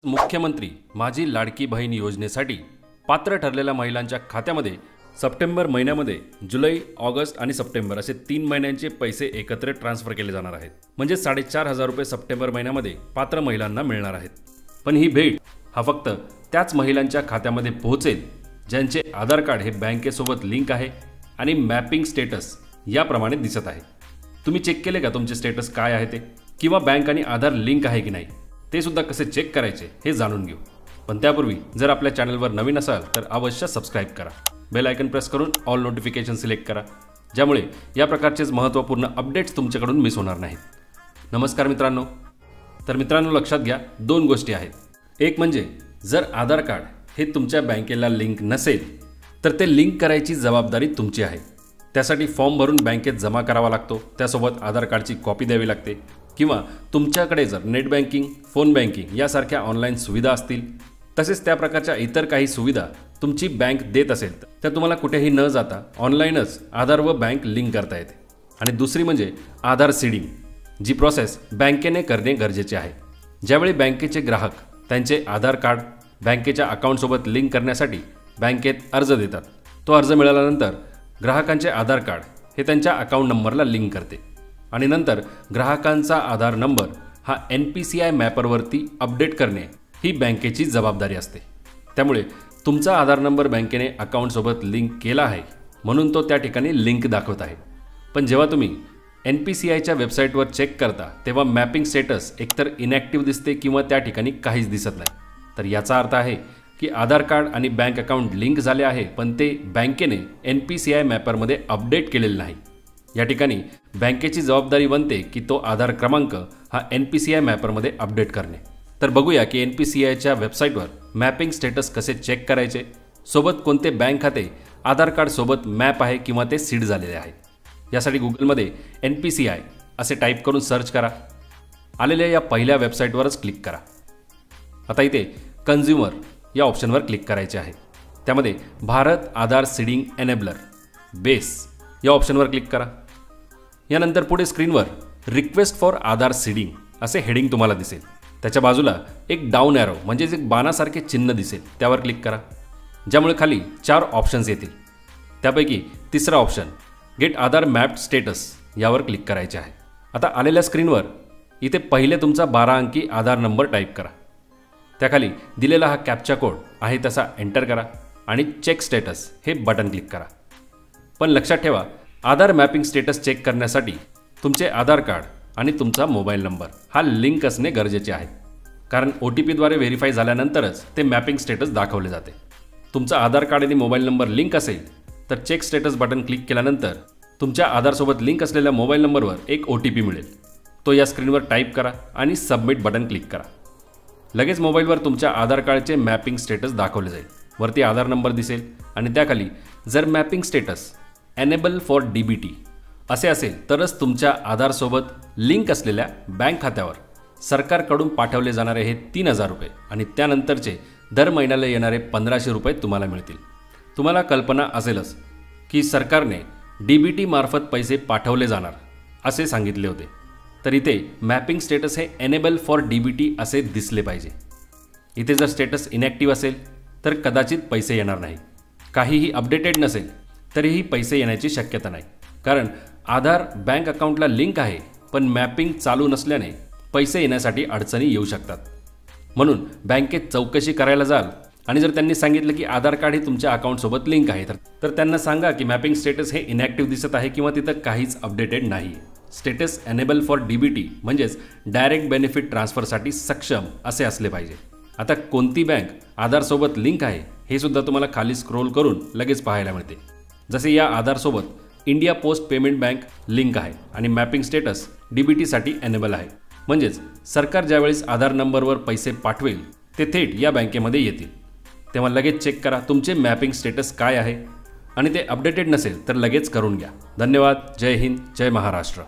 मुख्यमंत्री माझी लाडकी बहीण योजनेसाठी पात्र ठरलेल्या महिलांच्या खात्यामध्ये सप्टेंबर महिन्यामध्ये जुलै, ऑगस्ट आणि सप्टेंबर असे 3 महिन्यांचे पैसे एकत्र ट्रान्सफर केले जाणार आहेत। म्हणजे 4,500 रुपये सप्टेंबर महिन्यामध्ये पात्र महिलांना मिळणार आहेत। पण ही भेट हा फक्त त्याच महिलांच्या खात्यामध्ये पोहोचेल ज्यांचे आधार कार्ड हे बँकेसोबत लिंक आहे आणि मॅपिंग स्टेटस याप्रमाणे दिसत आहे। तुम्ही चेक केले का तुमचे स्टेटस काय आहे ते, किंवा बँक आणि आधार लिंक आहे की नाही ते सुद्धा कसे चेक करायचे हे जाणून घेऊ। पण त्यापूर्वी जर आपल्या चॅनलवर नवीन असाल तर अवश्य सबस्क्राइब करा, बेल आयकन प्रेस करून ऑल नोटिफिकेशन सिलेक्ट करा, ज्यामुळे या प्रकारचेच महत्त्वपूर्ण अपडेट्स तुमच्याकडून मिस होणार नाहीत। नमस्कार मित्रांनो, तर मित्रांनो लक्षात घ्या 2 गोष्टी आहेत। एक म्हणजे जर आधार कार्ड हे तुमच्या बँकेला लिंक नसेल तर ते लिंक करायची जबाबदारी तुमची आहे। त्यासाठी फॉर्म भरून बँकेत जमा करावा लागतो, त्यासोबत आधार कार्डची कॉपी द्यावी लागते, किंवा तुमच्याकडे जर नेट बँकिंग, फोन बँकिंग यासारख्या ऑनलाईन सुविधा असतील, तसेच त्या प्रकारच्या इतर काही सुविधा तुमची बँक देत असेल तर तुम्हाला कुठेही न जाता ऑनलाईनच आधार व बँक लिंक करता येते। आणि दुसरी म्हणजे आधार सीडिंग, जी प्रोसेस बँकेने करणे गरजेचे आहे। ज्यावेळी बँकेचे ग्राहक त्यांचे आधार कार्ड बँकेच्या अकाउंटसोबत लिंक करण्यासाठी बँकेत अर्ज देतात, तो अर्ज मिळाल्यानंतर ग्राहकांचे आधार कार्ड हे त्यांच्या अकाउंट नंबरला लिंक करते आणि नंतर ग्राहकांचा आधार नंबर हा NPCI मॅपरवरती अपडेट करणे ही बँकेची जबाबदारी असते। त्यामुळे तुमचा आधार नंबर बँकेने अकाउंटसोबत लिंक केला आहे म्हणून तो त्या ठिकाणी लिंक दाखवत आहे। पण जेव्हा तुम्ही NPCIच्या वेबसाईटवर चेक करता तेव्हा मॅपिंग स्टेटस एकतर इनॅक्टिव्ह दिसते किंवा त्या ठिकाणी काहीच दिसत नाही। तर याचा अर्थ आहे की आधार कार्ड आणि बँक अकाउंट लिंक झाले आहे, पण ते बँकेने NPCI मॅपरमध्ये अपडेट केलेले नाही। या ठिकाणी बँकेची जबाबदारी बनते की तो आधार क्रमांक हा NPCI मॅपरमध्ये अपडेट करणे। तर बघूया की NPCIच्या वेबसाईटवर मॅपिंग स्टेटस कसे चेक करायचे, सोबत कोणते बँक खाते आधार कार्ड सोबत मॅप आहे किंवा ते सीड झालेले आहे। यासाठी गुगलमध्ये NPCI असे टाईप करून सर्च करा। आलेल्या या पहिल्या वेबसाईटवरच क्लिक करा। आता इथे कन्झ्युमर या ऑप्शनवर क्लिक करायचे आहे। त्यामध्ये भारत आधार सीडिंग एनेबलर बेस या ऑप्शनवर क्लिक करा। यानंतर पुढे स्क्रीनवर रिक्वेस्ट फॉर आधार सीडिंग असे हेडिंग तुम्हाला दिसेल। त्याच्या बाजूला एक डाऊन ॲरो म्हणजेच एक बाणासारखे चिन्ह दिसेल, त्यावर क्लिक करा, ज्यामुळे खाली 4 ऑप्शन्स येतील। त्यापैकी तिसरा ऑप्शन गेट आधार मॅप्ड स्टेटस यावर क्लिक करायचे आहे। आता आलेल्या स्क्रीनवर इथे पहिले तुमचा 12 अंकी आधार नंबर टाईप करा, त्याखाली दिलेला हा कॅप्चा कोड आहे तसा एंटर करा आणि चेक स्टेटस हे बटन क्लिक करा। पण लक्षात ठेवा, आधार मॅपिंग स्टेटस चेक करण्यासाठी तुमचे आधार कार्ड आणि तुमचा मोबाईल नंबर हा लिंक असणे गरजेचे आहे, कारण OTPद्वारे व्हेरीफाय झाल्यानंतरच ते मॅपिंग स्टेटस दाखवले जाते। तुमचा आधार कार्ड आणि मोबाईल नंबर लिंक असेल तर चेक स्टेटस बटन क्लिक केल्यानंतर तुमच्या आधारसोबत लिंक असलेल्या मोबाईल नंबरवर एक OTP मिळेल, तो या स्क्रीनवर टाईप करा आणि सबमिट बटन क्लिक करा। लगेच मोबाईलवर तुमच्या आधार कार्डचे मॅपिंग स्टेटस दाखवले जाईल। वरती आधार नंबर दिसेल आणि त्याखाली जर mapping status enable for DBT असे असेल तरच तुमच्या आधारसोबत लिंक असलेल्या बँक खात्यावर सरकारकडून पाठवले जाणारे हे 3,000 रुपये आणि त्यानंतरचे दर महिन्याला येणारे 1,500 रुपये तुम्हाला मिळतील। तुम्हाला कल्पना असेलच की सरकारने DBT मार्फत पैसे पाठवले जाणार असे सांगितले होते, तर इथे मॅपिंग स्टेटस हे एनेबल फॉर DBT असे दिसले पाहिजे। इथे जर स्टेटस इनॅक्टिव्ह असेल तर कदाचित पैसे येणार नाही, काहीही अपडेटेड नसेल तरीही पैसे येण्याची शक्यता नाही, कारण आधार बँक अकाउंटला लिंक आहे पण मॅपिंग चालू नसल्याने पैसे येण्यासाठी अडचणी येऊ शकतात। म्हणून बँकेत चौकशी करायला जाल आणि जर त्यांनी सांगितलं की आधार कार्ड हे तुमच्या अकाउंटसोबत लिंक आहे तर त्यांना सांगा की मॅपिंग स्टेटस हे इनॅक्टिव्ह दिसत आहे किंवा तिथं काहीच अपडेटेड नाही। स्टेटस एनेबल फॉर DBT म्हणजेच डायरेक्ट बेनिफिट ट्रान्सफरसाठी सक्षम असे असले पाहिजे। आता कोणती बँक आधारसोबत लिंक आहे हे सुद्धा तुम्हाला खाली स्क्रोल करून लगेच पाहायला मिळते। जसे या आधारसोबत India post payment bank link आहे आणि मॅपिंग स्टेटस DBT साठी एनेबल आहे, म्हणजेच सरकार ज्यावेळेस आधार नंबरवर पैसे पाठवेल ते थेट या बँकेमध्ये येतील। तेव्हा लगेच चेक करा तुमचे मॅपिंग स्टेटस काय आहे, आणि ते अपडेटेड नसेल तर लगेच करून घ्या। धन्यवाद। जय हिंद, जय महाराष्ट्र।